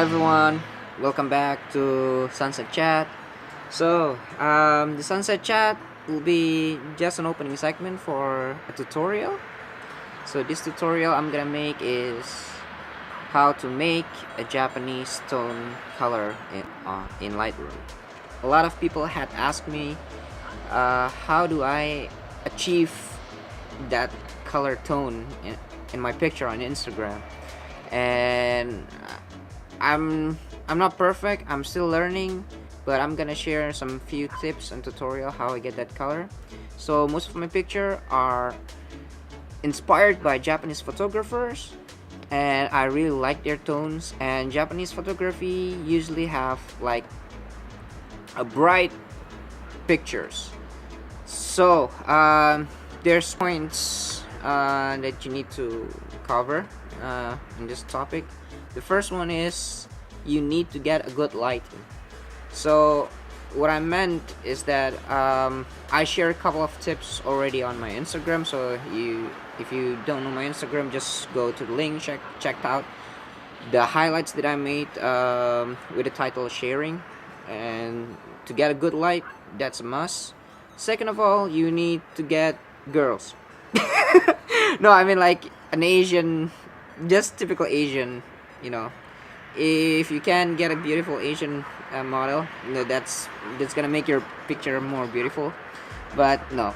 everyone, welcome back to Sunset Chat. The Sunset Chat will be just an opening segment for a tutorial. So this tutorial I'm gonna make is how to make a Japanese tone color in Lightroom. A lot of people had asked me, how do I achieve that color tone in my picture on Instagram? And I'm not perfect. I'm still learning, but I'm gonna share some few tips and tutorial how I get that color. So most of my picture are inspired by Japanese photographers, and I really like their tones. And Japanese photography usually have like a bright pictures. So there's points that you need to cover in this topic. The first one is you need to get a good lighting. So what I meant is that I share a couple of tips already on my Instagram. So if you don't know my Instagram, just go to the link, check out the highlights that I made with the title sharing. And to get a good light, that's a must. Second of all, you need to get girls. No, I mean like an Asian, just typical Asian, you know. If you can get a beautiful Asian model, that's gonna make your picture more beautiful. But no.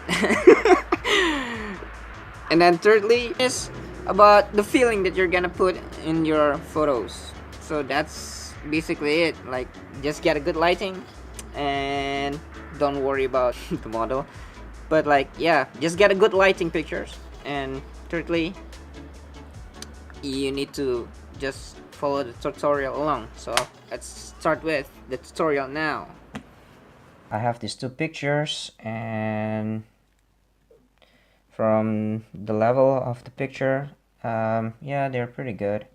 And then thirdly is about the feeling that you're gonna put in your photos. So that's basically it. Like, just get a good lighting and don't worry about the model. But like, yeah, just get a good lighting pictures. And thirdly, you need to just follow the tutorial along. So let's start with the tutorial now. I have these two pictures, and from the level of the picture, yeah, they're pretty good.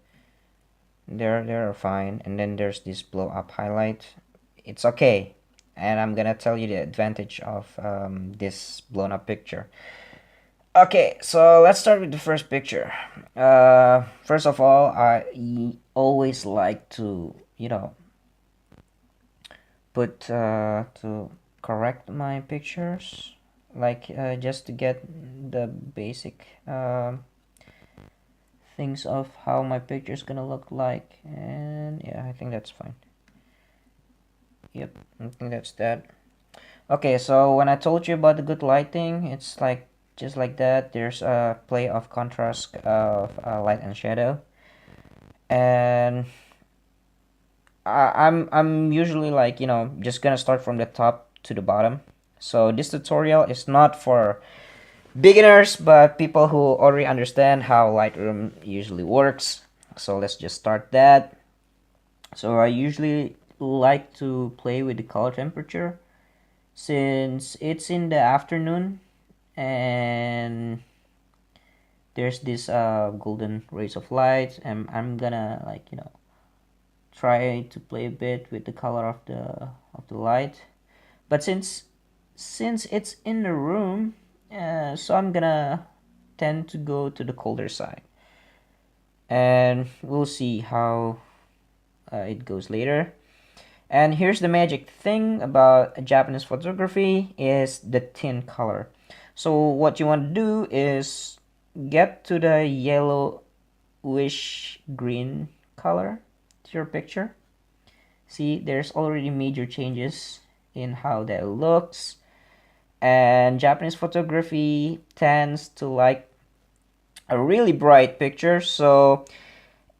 They're fine. And then there's this blow up highlight. It's okay, and I'm gonna tell you the advantage of this blown up picture. Okay, so let's start with the first picture. First of all, I always like to, put to correct my pictures, like just to get the basic things of how my picture is gonna look like. And yeah, I think that's fine. Yep, I think that's that. Okay, so when I told you about the good lighting, it's like just like that. There's a play of contrast of light and shadow, and I'm usually like, just gonna start from the top to the bottom. So this tutorial is not for beginners, but people who already understand how Lightroom usually works. So let's just start that. So I usually like to play with the color temperature since it's in the afternoon, and there's this golden rays of light, and I'm gonna, like, try to play a bit with the color of the light. But since it's in the room, so I'm gonna tend to go to the colder side, and we'll see how it goes later. And here's the magic thing about Japanese photography is the tint color. So what you want to do is get to the yellowish green color to your picture. See, there's already major changes in how that looks. And Japanese photography tends to like a really bright picture, so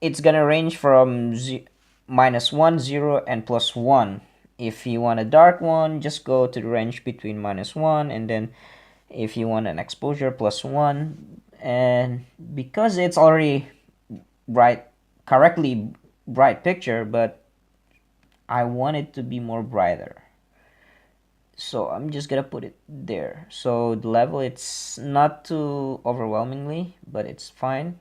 it's gonna range from -1, 0, and +1. If you want a dark one, just go to the range between -1, and then if you want an exposure, +1. And because it's already correctly bright picture, but I want it to be more brighter, so I'm just gonna put it there. So the level, it's not too overwhelmingly, but it's fine.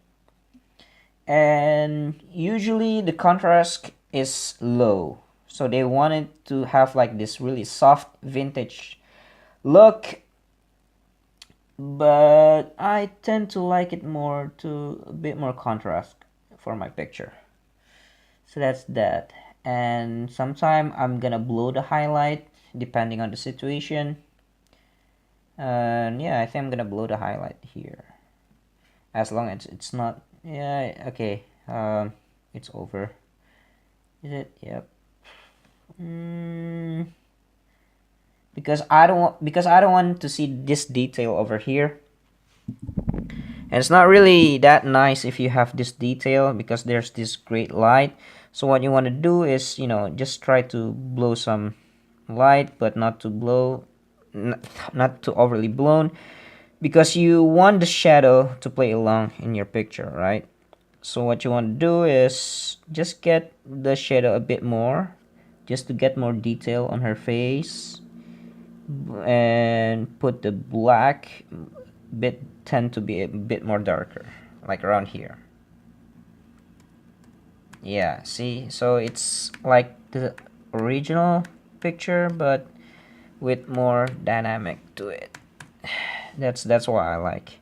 And usually the contrast is low, so they wanted to have like this really soft vintage look, but I tend to like it more to a bit more contrast for my picture. So that's that. And sometime I'm gonna blow the highlight depending on the situation. And yeah, I think I'm gonna blow the highlight here. As long as it's not, yeah, okay. It's over. Is it? Yep. Because I don't want to see this detail over here. And it's not really that nice if you have this detail because there's this great light. So what you want to do is, just try to blow some light, but not to blow, not too overly blown, because you want the shadow to play along in your picture, right? So what you want to do is just get the shadow a bit more, just to get more detail on her face, and put the black bit tend to be a bit more darker, like around here. Yeah, see, so it's like the original picture but with more dynamic to it. That's what I like.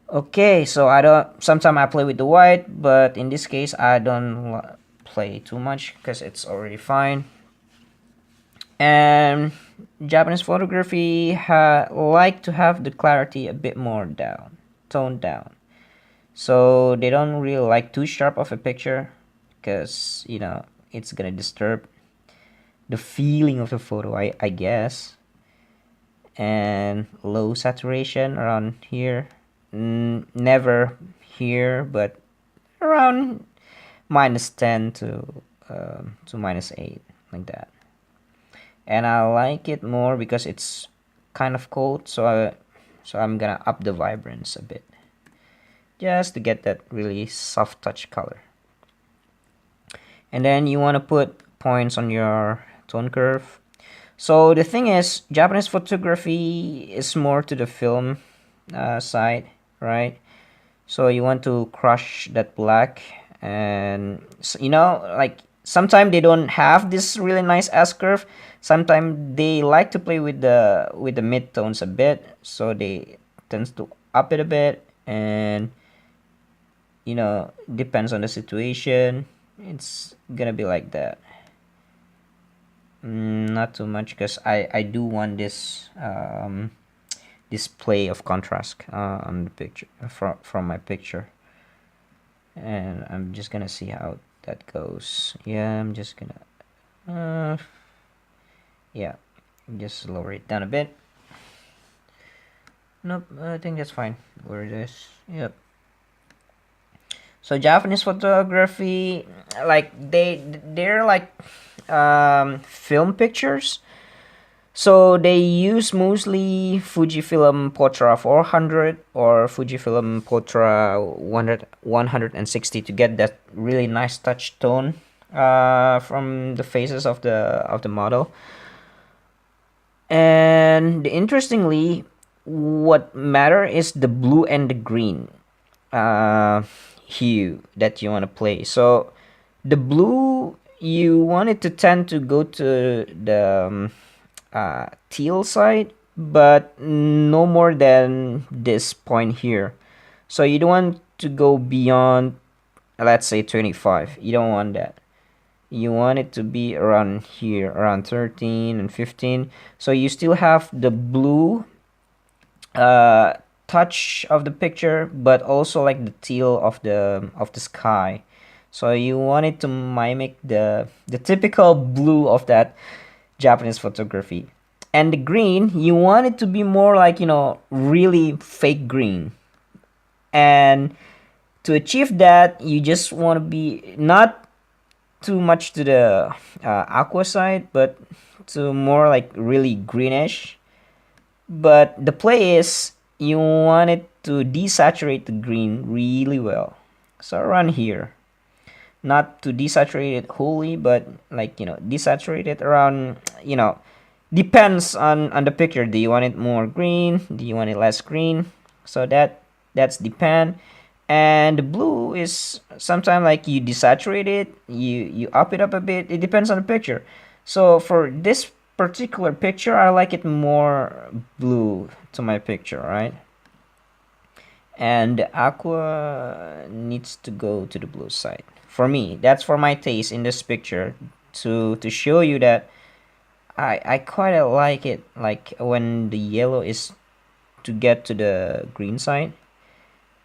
Okay, so I don't, sometimes I play with the white, but in this case I don't play too much because it's already fine. And Japanese photography like to have the clarity a bit more down, toned down. So they don't really like too sharp of a picture because, it's gonna disturb the feeling of the photo, I guess. And low saturation around here. Never here, but around -10 to -8, like that. And I like it more because it's kind of cold, so I'm gonna up the vibrance a bit, just to get that really soft touch color. And then you want to put points on your tone curve. So the thing is, Japanese photography is more to the film side, right? So you want to crush that black, and like sometimes they don't have this really nice S curve. Sometimes they like to play with the mid tones a bit, so they tends to up it a bit, and depends on the situation. It's gonna be like that. Not too much because I do want this display of contrast on the picture from my picture, and I'm just gonna see how that goes. Yeah, I'm just gonna yeah, just lower it down a bit. Nope, I think that's fine where it is. Yep. So Japanese photography, like they're like film pictures. So they use mostly Fujifilm Portra 400 or Fujifilm Portra 160 to get that really nice touch tone from the faces of the model. And interestingly, what matter is the blue and the green hue that you want to play. So the blue, you want it to tend to go to the teal side, but no more than this point here. So you don't want to go beyond, let's say 25. You don't want that. You want it to be around here, around 13 and 15. So you still have the blue touch of the picture, but also like the teal of the sky. So you want it to mimic the typical blue of that Japanese photography. And the green, you want it to be more like, really fake green. And to achieve that, you just want to be not too much to the aqua side, but to more like really greenish. But the play is you want it to desaturate the green really well. So around here. Not to desaturate it wholly, but like, desaturate it around, depends on the picture. Do you want it more green? Do you want it less green? So that's depend. And the blue is sometimes like you desaturate it, you up it up a bit. It depends on the picture. So for this particular picture, I like it more blue to my picture, right? and the aqua needs to go to the blue side. For me, that's for my taste in this picture, to show you that I quite like it, like when the yellow is to get to the green side,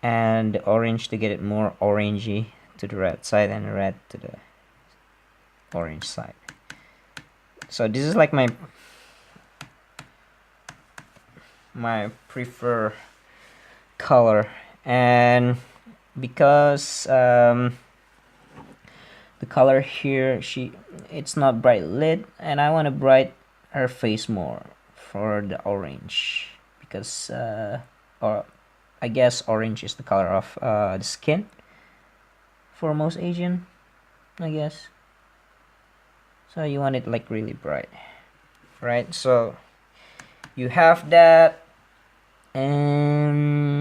and the orange to get it more orangey to the red side, and the red to the orange side. So this is like my preferred color. And because the color here, it's not bright lit, and I want to bright her face more for the orange, because or I guess orange is the color of the skin for most Asian, I guess. So you want it like really bright, right? So you have that, and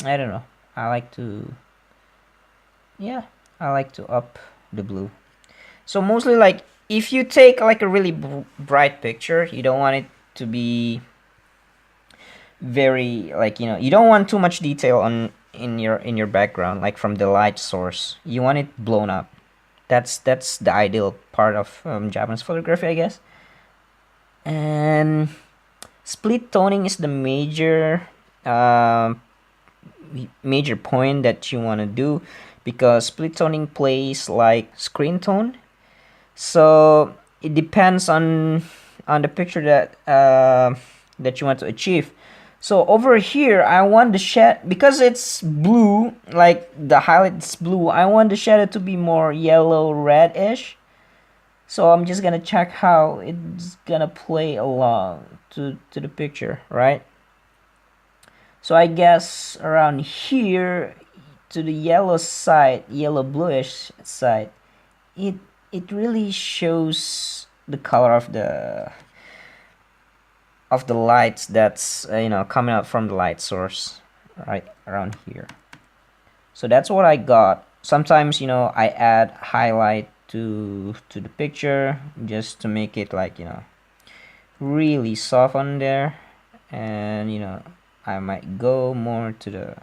I don't know, I like to up the blue. So mostly, like, if you take like a really bright picture, you don't want it to be very, like, you don't want too much detail on in your background, like from the light source. You want it blown up. That's the ideal part of Japanese photography, I guess. And split toning is the major point that you want to do, because split toning plays like screen tone. So it depends on the picture that that you want to achieve. So over here, I want the shadow, because it's blue, like the highlight is blue, I want the shadow to be more yellow reddish. So I'm just gonna check how it's gonna play along to the picture, right? So I guess around here to the yellow side, yellow bluish side, it really shows the color of the lights that's coming out from the light source right around here. So that's what I got. Sometimes I add highlight to the picture just to make it like really soft on there, and I might go more to the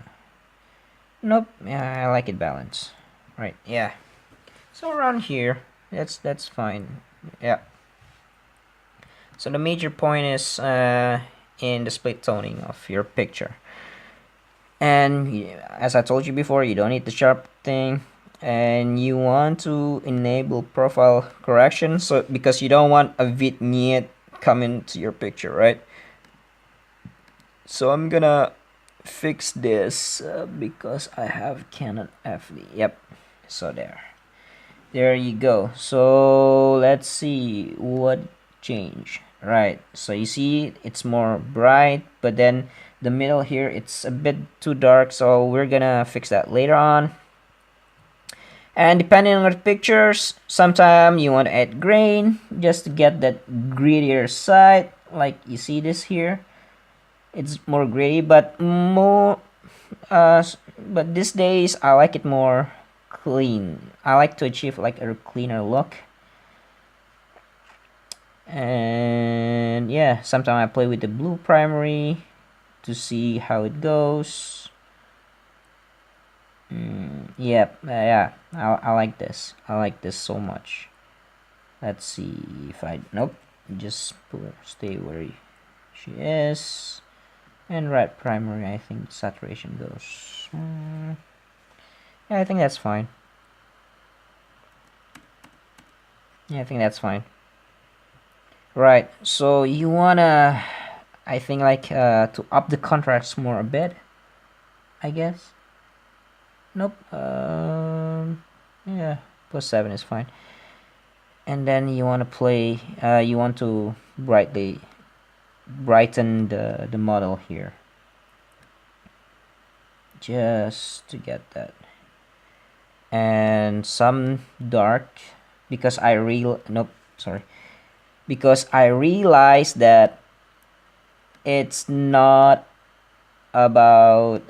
nope, yeah, I like it balanced, right? Yeah, so around here, that's fine. Yeah. So the major point is in the split toning of your picture. And as I told you before, you don't need the sharp thing, and you want to enable profile correction, so because you don't want a vignette coming to your picture, right? So I'm gonna fix this because I have Canon FD. Yep. So there you go. So let's see what changed. Right, so you see it's more bright, but then the middle here, it's a bit too dark, so we're gonna fix that later on. And depending on the pictures, sometimes you want to add grain just to get that grittier side, like you see this here. It's more gritty, but but these days I like it more clean. I like to achieve like a cleaner look. And yeah, sometimes I play with the blue primary to see how it goes. Yep, yeah, I like this. I like this so much. Let's see if nope, just stay where she is. And red primary, I think saturation goes. Yeah, I think that's fine. Yeah, I think that's fine. Right, so you wanna, I think, like to up the contrast more a bit, I guess. Nope. Yeah, +7 is fine. And then you want to play. You want to brighten the model here, just to get that. And some dark, because because I realized that it's not about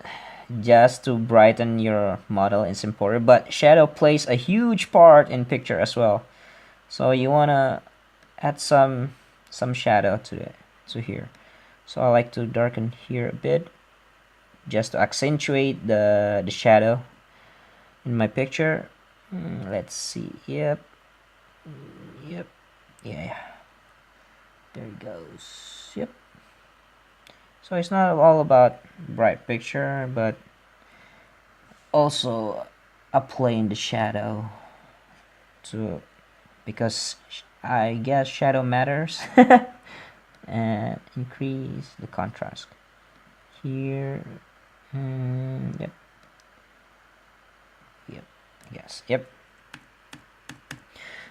just to brighten your model, it's important, but shadow plays a huge part in picture as well. So you wanna add some shadow to here. So I like to darken here a bit, just to accentuate the shadow in my picture. Let's see. Yep. Yeah, there it goes. Yep. So it's not all about bright picture, but also applying the shadow to, because I guess shadow matters. And increase the contrast here. Yep. Yes. Yep.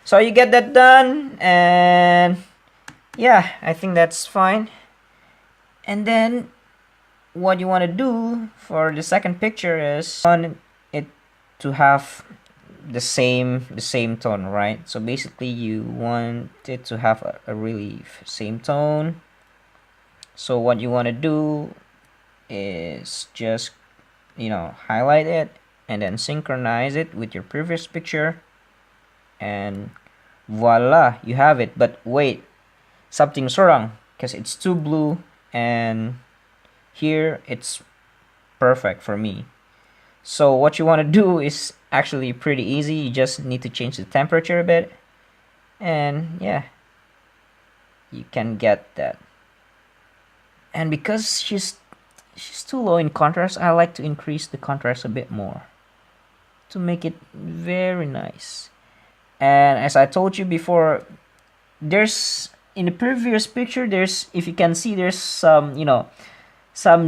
So you get that done, and yeah, I think that's fine. And then what you want to do for the second picture is want it to have the same tone, right? So basically you want it to have a really same tone. So what you want to do is just, highlight it and then synchronize it with your previous picture, and voila, you have it. But wait, something's wrong because it's too blue, and here it's perfect for me. So what you want to do is actually pretty easy. You just need to change the temperature a bit, and yeah, you can get that. And because she's too low in contrast, I like to increase the contrast a bit more to make it very nice. And as I told you before, there's in the previous picture, there's, if you can see, there's some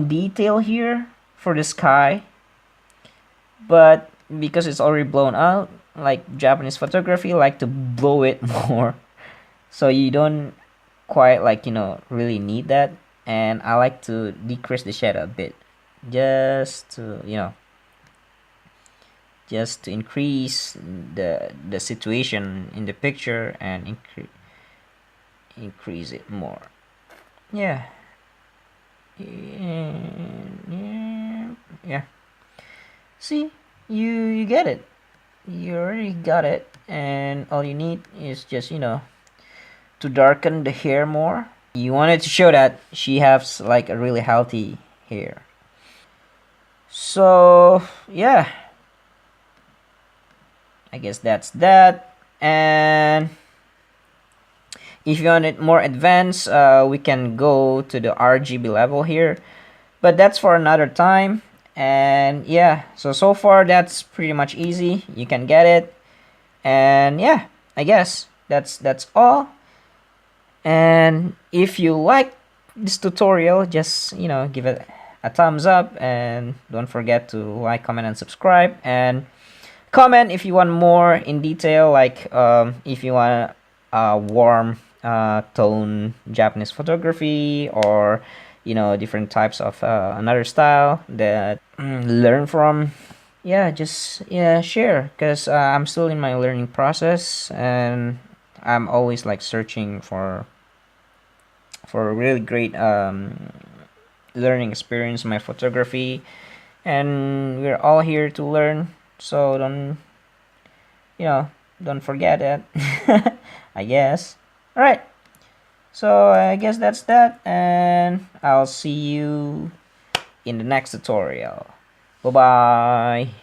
detail here for the sky, but because it's already blown out, like Japanese photography like to blow it more, so you don't quite really need that. And I like to decrease the shadow a bit, just to just to increase the situation in the picture and increase it more. Yeah. Yeah. See, you get it. You already got it, and all you need is just to darken the hair more. You wanted to show that she has like a really healthy hair. So yeah, I guess that's that. And if you want it more advanced, we can go to the RGB level here, but that's for another time. And yeah, so far that's pretty much easy. You can get it, and yeah, I guess that's all. And if you like this tutorial, just give it a thumbs up, and don't forget to like, comment, and subscribe. And comment if you want more in detail, like if you want a warm tone Japanese photography, or different types of another style that learn from. Yeah, just share, because I'm still in my learning process, and I'm always like searching for a really great learning experience in my photography. And we're all here to learn, so you know don't forget it. I guess. All right, so I guess that's that, and I'll see you in the next tutorial. Bye bye.